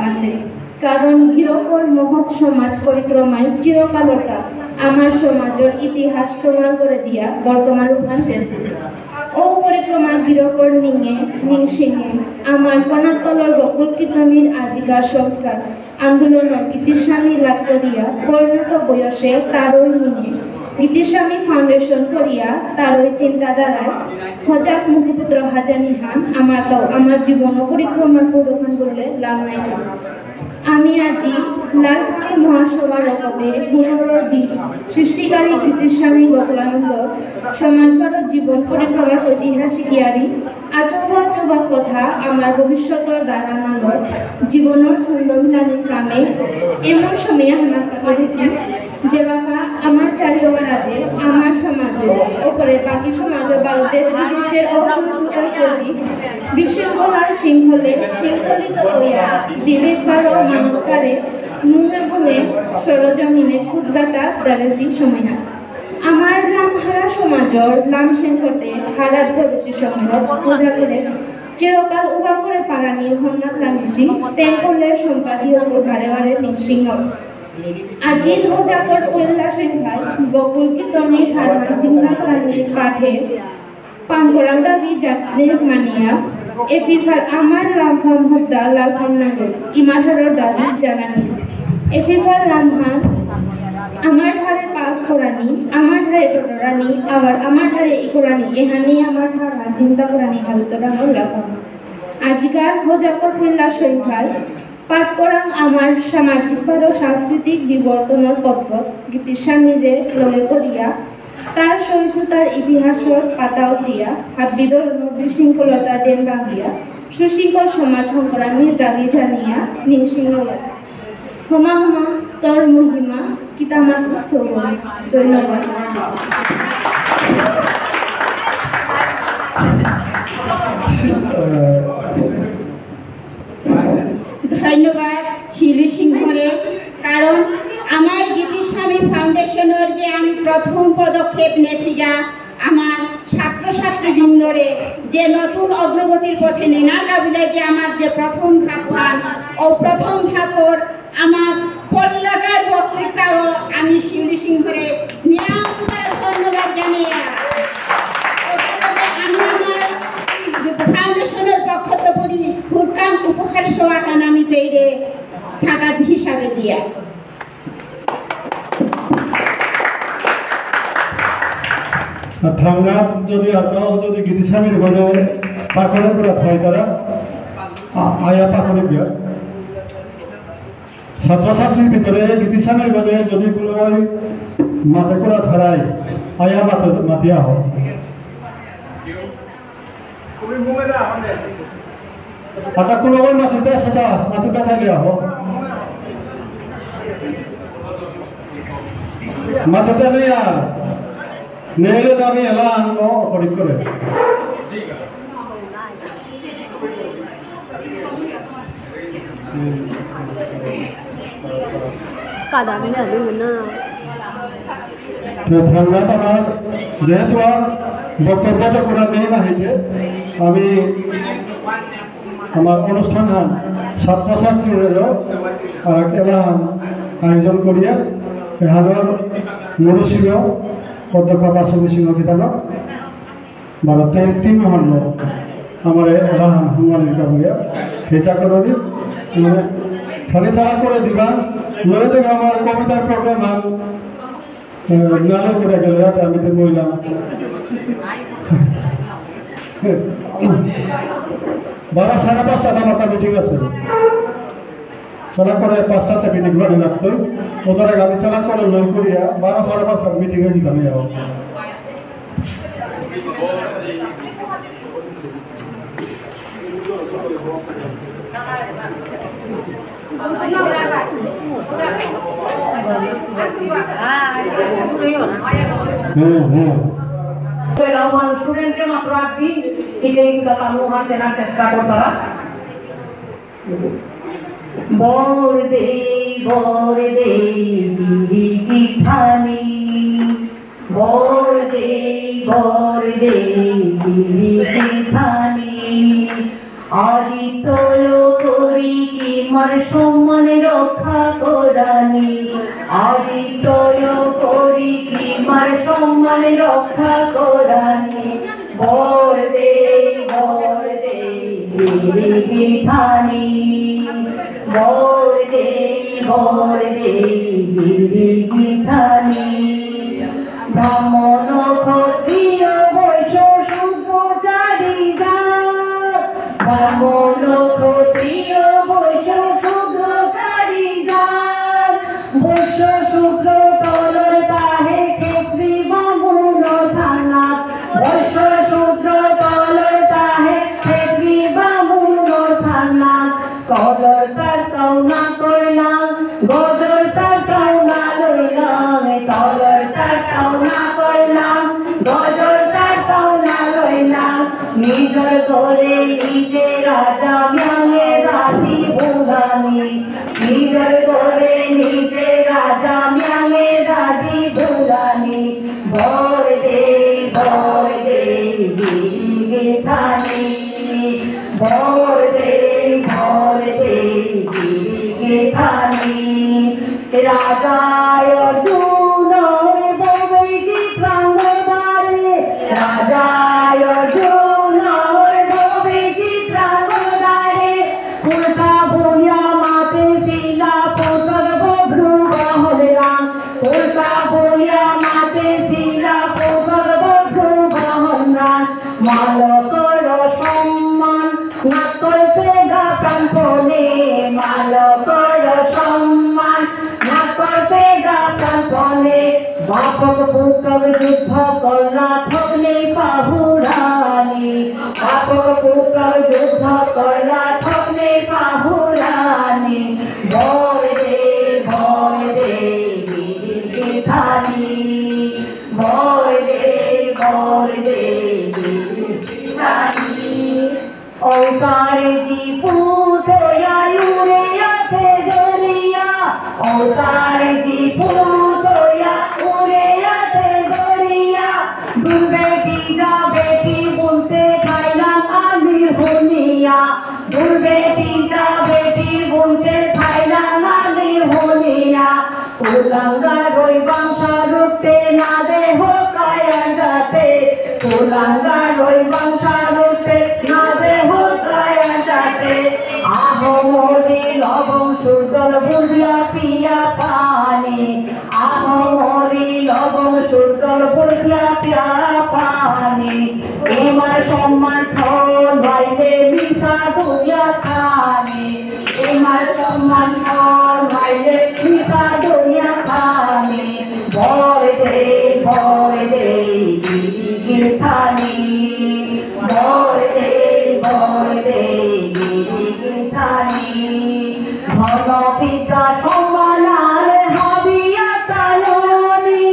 আছে কারণ গিরকর মহৎ সমাজ পরিক্রমায় চিরকালটা আমার সমাজের ইতিহাস প্রমাণ করে দিয়া বর্তমান রূপান দেশে ও পরিক্রমা গিরকর নিংসিঙে আমার কণাতলর বকুল কীর্তনীর আজিকার সংস্কার আন্দোলনের গীতিস্বামী লাভ করিয়া পরিণত বয়সে তারই নিয়ে গীতিস্বামী ফাউন্ডেশন করিয়া তারই চিন্তাধারায় হজাক মুখপুত্র হাজানি হান আমার জীবন পরিক্রমার পদখান করলে লাভ নাইতাম আমি আজি লালফানি মহাসভার পদে গুণর বীজ সৃষ্টিকারী গীতিস্বামী গোকুলানন্দ সমাজবাদ জীবন পরিক্রমার ঐতিহাসিক ইয়ারি আচবা কথা আমার ভবিষ্যতের দাঁড়ানোর জীবনের ছন্দমিলানির কামে এমন সময়ে হানা পাঠিয়েছি যে বাবা আমার চারিওবার আগে আমার সমাজ ওপরে বাকি সমাজ বা দেশ বিদেশের অসহিষ্ণুতার প্রতি বিশৃঙ্খলার শৃঙ্খলিত হইয়া বিবেক বারো মানবতারে মুঙে ভুঙে সরজমিনে কুদগাতা দারেসি সময়া আমার লামহারা সমাজর লাম শৃঙ্খলতে হারাত দরসি সময় পূজা করে চিরকাল উবা করে পারানির হন্নাত লামিসি তেন করলে সম্পাদীয় বারে বারে নিঃসিংহ আজির হোজাকর পয়লা সংখ্যায় গোকুল কীর্তনের ধারণ চিন্তা করানির পাঠে পাঙ্গরাং দাবি জাতনে মানিয়া এফিরফার আমার লামফাম হদ্দা লালফাম নাগে ইমাধারর দাবি জানানি এফিরফার লামহান আমার ধারে পাঠ করানি আমার ধারে টোটরানি আবার আমার ধারে ইকরানি এহানি আমার ধারা চিন্তা করানি হালতরা হল লাফাম আজিকার হোজাকর পয়লা সংখ্যায় পাঠ করাং আমার সামাজিক ও সাংস্কৃতিক বিবর্তনের পথগত গীতিস্বামীরে লগে করিয়া তার সহিষ্ণুতার ইতিহাসের পাতা উঠিয়া হাবিদর বিশৃঙ্খলতার ডেম ভাঙিয়া সুশৃঙ্খল সমাজ সংকরানির দাবি জানিয়া নিঃসিংহয়া হোমা হোমা তোর মহিমা কিতামাত্র সৌরভ ধন্যবাদ ধন্যবাদ শিলু সিংহরে কারণ আমার গীতিস্বামী ফাউন্ডেশনের যে আমি প্রথম পদক্ষেপ নেছিগা আমার ছাত্রছাত্রীবৃন্দরে যে নতুন অগ্রগতির পথে নেনার কাবিলে যে আমার যে প্রথম ধাপ ও প্রথম ধাপর আমার পল্লাকার বক্তৃতাও আমি শিলু সিংহরে নিয়ম করে ধন্যবাদ জানিয়ে আমি আমার ফাউন্ডেশনের পক্ষ থেকে হুরকাম উপহার সভাখান আমি তৈরি থাকা হিসাবে দিয়া থাঙ্গা যদি আগাও যদি গীতিস্বামীর গলে পাকড়ে করে থাই তারা আয়া পাকড়ে গিয়া ছাত্রছাত্রীর ভিতরে গীতিস্বামীর গলে যদি কোনো মাতে করে ধারায় আয়া মাতিয়া হোক आता कुलोबाई माथुता सदा माथुता थाले हो माथुता नहीं यार नेले दामी एला अंगो कोड़ी करे कादा में आलू ना तो थांगा तमार जेहेतु আর বক্তব্যটা করা নেই না হইছে আমি আমার অনুষ্ঠান ছাত্রছাত্রীদেরও আর এলাহান আয়োজন করিয়া এহানোর মুরুশিল অধ্যক্ষ পাশবী সিংহ কিতানো ভারতের টিম হল আমার এলাহান হুমানির কাবুয়া হেচা করি মানে খালি চালা করে দিবা লয়ে থেকে আমার কবিতার প্রোগ্রাম নালে করে গেল যাতে আমি তো বললাম বারা 5:30 আমার মিটিং আছে চালা করে 5টাতে মিটিং করে লাগতো ওদের আগে আমি চালা করে লই করিয়া 12:30 মিটিং হয়ে যেতাম যাও আমার স্টুডেন্টের মাত্র আপনি এইগুলো কামো হাতে না চেষ্টা করতারা বরদে বরদে গিরি থানি বরদে বরদে গিরি থানি আদিত্য করি কি মার সম্মান রক্ষা করানি আদিত্যয় করি কি মার সম্মান রক্ষা করানি বর দে গিরিগিথানি বর দে গিরিগিথানি ব্রাহ্মণ ক্ষত্রিয় বৈশ্য শূদ্র চারি জাত ব্রাহ্মণ ক্ষত্রিয় বৈশ্য শূদ্র চারি জাত বৈশ্য শূদ্র তলর তাহে ক্ষেত্রী বামুন থানাত বৈশ্য শূদ্র তলর তাহে ক্ষেত্রী বামুন থানাত কলর তার কাউনা করলাম গজর তার কাউনা লইলাম তলর তার কাউনা করলাম গজর তার কাউনা লইলাম নিজর করে নিজে রাজা ম্যাঙে দাসী ভুলানি নিজর করে নিজে রাজা ম্যাঙে দাসী ভুলানি ভর দে গিরিগিথানি ভর দে গিরিগিথানি রাজায় অর্জুন ববে চিত্রাঙ্গদারে রাজায় অর্জুন ববে চিত্রাঙ্গদারে উল্টা বইয়া মাতে শিলা পতক বভ্রু বাহরাম উল্টা বইয়া মাতে শিলা পতক বভ্রু বাহরাম মালকর সম্মান না করতে গা প্রাণপণে মালকর সম্মান না করতে গা প্রাণপণে বাপক বুকক যুদ্ধ করলা ঠকলে পাহুরানি বাপক বুকক যুদ্ধ করলা ঠকলে পাহুরানি ভর দে গিরিগিথানি ভর দে গিরিগিথানি ओंकारे जी पूतोया उरे आते दरिया ओंकारे जी पूतोया उरे आते दरिया दूर बेटी जा बेटी बोलते खाइलाम आमी होनिया दूर बेटी जा बेटी बोलते खाइलाम आमी होनिया कुलंगा रोई वंशा रुकते ना दे हो काया जाते कुलंगा रोई वंशा रुकते ना दे हो काया जाते आहो मोरी लवंग सुरदल बुढ़िया पिया पानी आहो मोरी लवंग सुरदल बुढ़िया पिया पानी एमार सम्मान थोन भाईले मिसा दुनिया खानी एमार सम्मान थोन भाईले मिसा दुनिया खानी भर दे गिरिगिथानी भर दे गिरिगिथानी धन पिता सम्मानार हाबिया तायनी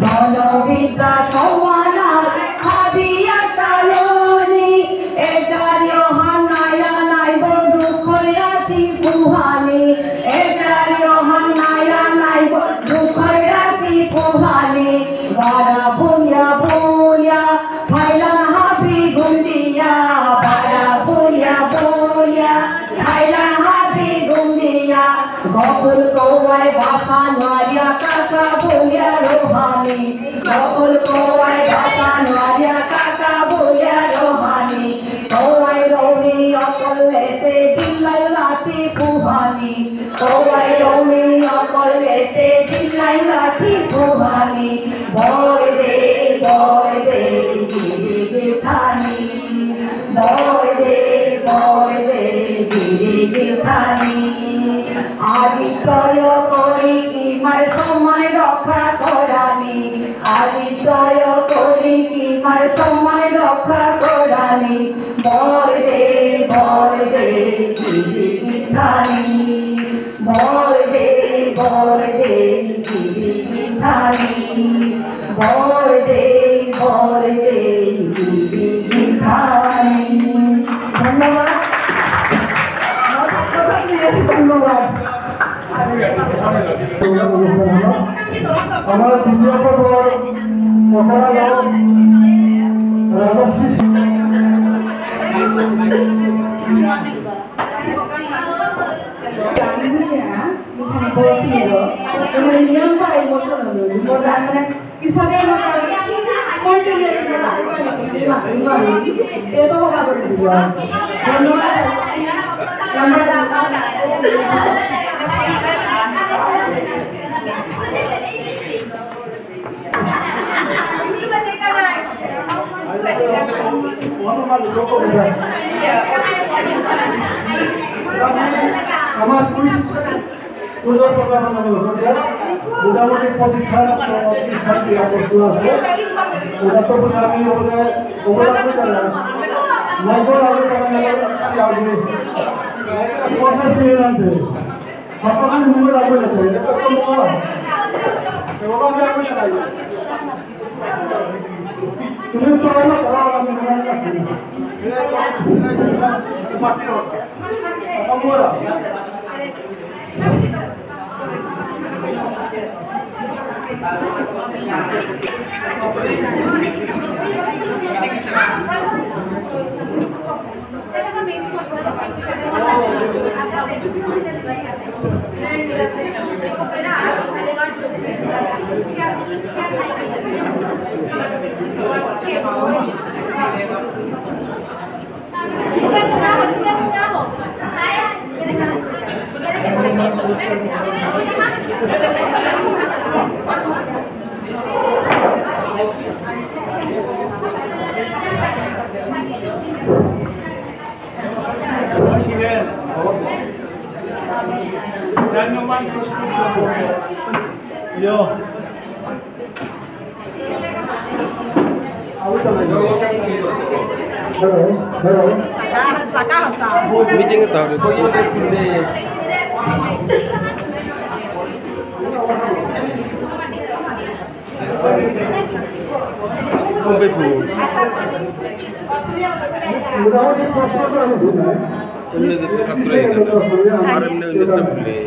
धन पिता सम्मानार हाबिया तायनी ए जारियो हानाया नाइब दुख राति पुहानी ए जारियो हानाया नाइब दुख राति पुहानी बारा बुया बुया थाईलान हाबी गुंदिया बारा बुया बुया थाईलान हाबी गुंदिया गकुल कौवाई भाषा नारिया काका बुया रोहानी गकुल कौवाई भाषा नारिया काका बुया रोहानी कौवाई रोमी अकल लेते दिल्लाई राती पुहानी कौवाई रोमी अकल लेते दिल्लाई राती पुहानी भर दे गिरिगिथानी भर दे गिरिगिथानी आदित्यय करी कि मार सम्मान रक्षा करानी आदित्यय करी कि मार सम्मान रक्षा करानी भर दे गिरिगिथानी भर दे गिरिगिथानी भर दे गिरिगिथानी धन्यवाद धन्यवाद আমার দ্বিতীয় পর্ব মহারাজা Rajshri Bosiro, kemudian Pak emosional, modal mana kisahnya modal spontaneous modal lima itu apa berdua, আমার কুইজ কুইজৰ প্ৰগ্ৰাম কেমন মোটামুটি 25 atau 30 প্রশ্ন আছে ওটা তো আমি ওটা মাইকোর আগে কথা শুনে আনতে সবখানে মুখে রাখবে না এটা তো মুখ ওটা আমি আগে চালাই তুমি তো না করো আমি মনে রাখি এটা মাটি ওটা আমরা Yo. Meeting itu hari itu yang berkundi. Kumpai bu. Ini itu kapal itu. Hari ini untuk terbeli.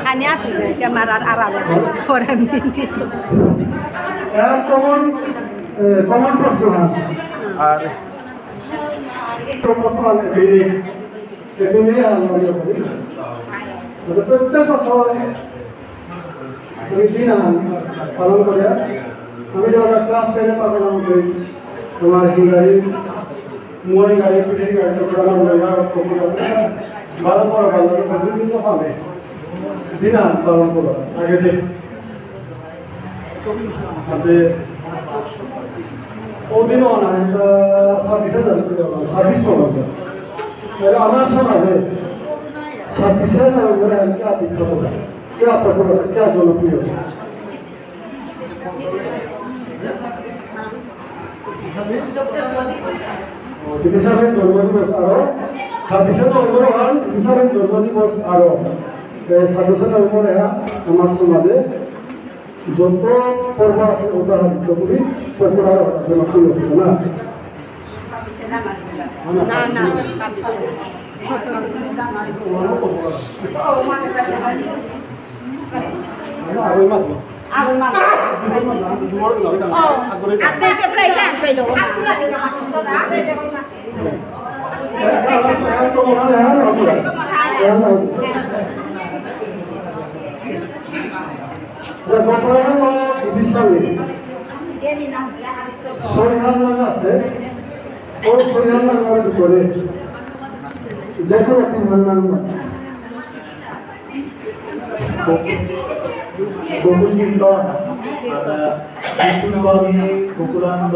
Hanya sudah kamera Arab orang gitu. Common প্রশ্ন আর প্রশ্ন এগুলি আমরা করি প্রত্যেক বছর দিন পালন করে আমি যখন ক্লাস 10 পালন করি তোমার কি গাড়ি মোড়ি গাড়ি পিঠে গাড়ি পালন করে ভালো করে ভালো সব কিছু হবে দিন পালন করে আগে দিন আপনি ওদিনও না একটা 26,000 আমার সমাজে 26,000 উপরে क्या दिक्कत होगा क्या प्रॉब्लम क्या জনপ্রিয় বিদেশের জন্মদিবস আরো 26,000 উপরে হল বিদেশের জন্মদিবস আরো 26,000 উপরে আমার সমাজে যত পর্ব আছে উদাহরণগুলি পর্বটার জনপ্রিয় ছিল না বর্তমানে বিদিশালে সরিহান নাম আছে ও সরিহান নামের ভিতরে যে কোনো একটি নাম गोकुल किंदर स्वामी गोकुलानंद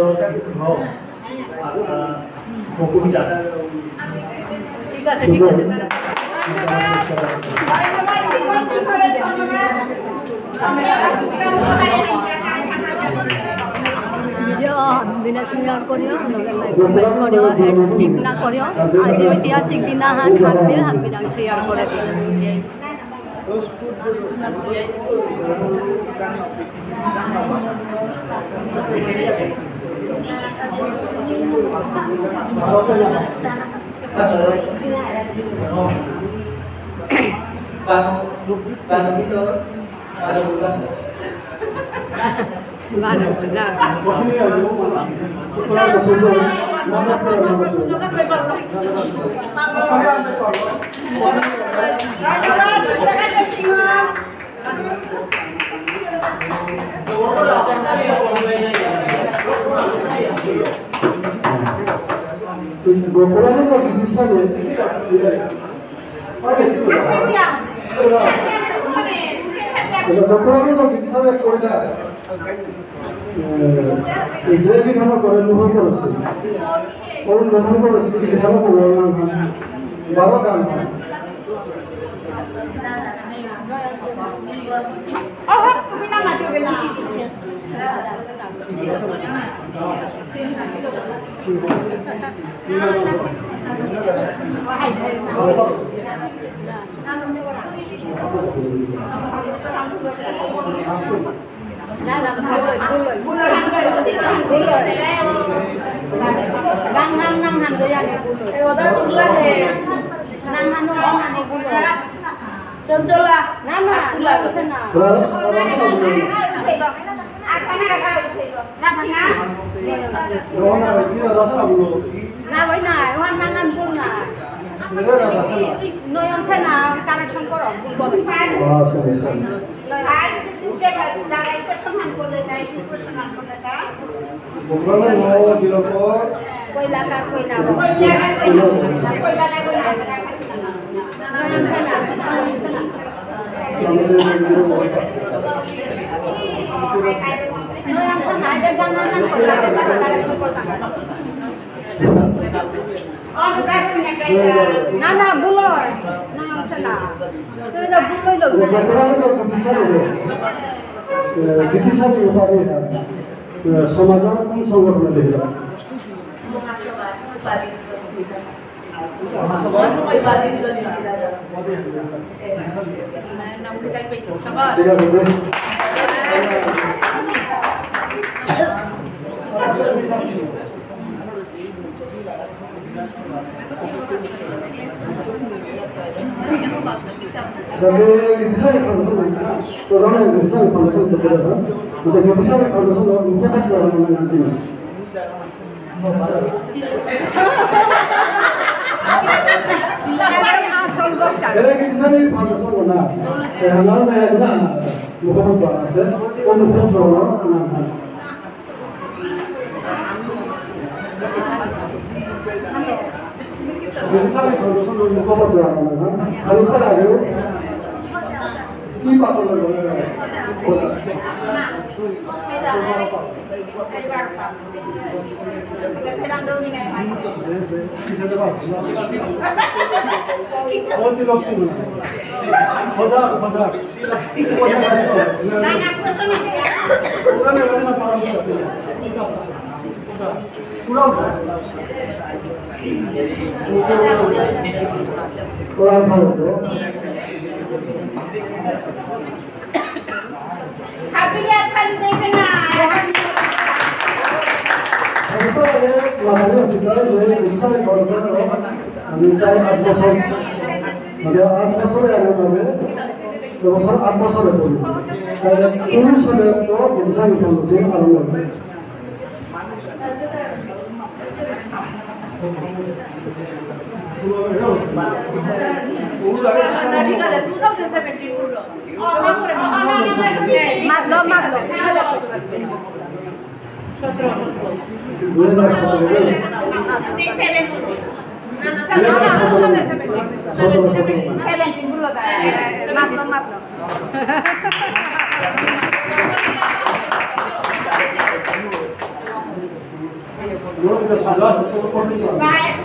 गोकुल चाँद ঠিক আছে ঠিক আছে বিনা চিন্তা কৰিও কৰিও স্কিপ না কৰিও আজি ঐতিহাসিক দিনাখন হাতবিলাক শ্বেয়াৰ কৰে Mana গোকুলানন্দ বিদ্যাসাগর গোকুলানন্দ বিদ্যাসাগর কইলা যে বিধান করে লোহন করেছে ওর লোহন করেছে বিধান করে বাবা গান চঞ্চলা না না লাগছে না না ওই না ওহান নাঙ্গান ভুল না নয়ন সেনা কানেকশন করো ভুল কইলা কার কইলা নয়ন সেনা নয়ন সেনা এদের গান নাঙ্গান করলা কানেকশন করতা না না বুলর নয়ন সেনা তুমি তো বুলই লোক বিদ্যাসাগর উপাধি সমাজের কোন সংগঠনে দেখলাম ঠিক আছে Jadi desain produsen, orang yang desain produsen berbeda. Untuk desain produsen mungkin kan cara nanti. Jadi desain produsen mana? Kalau saya sudah bukan bahasa, bukan program, mana? Desain produsen bukan program, mana? Kalau kita ada কি পাতল লাগে Baik,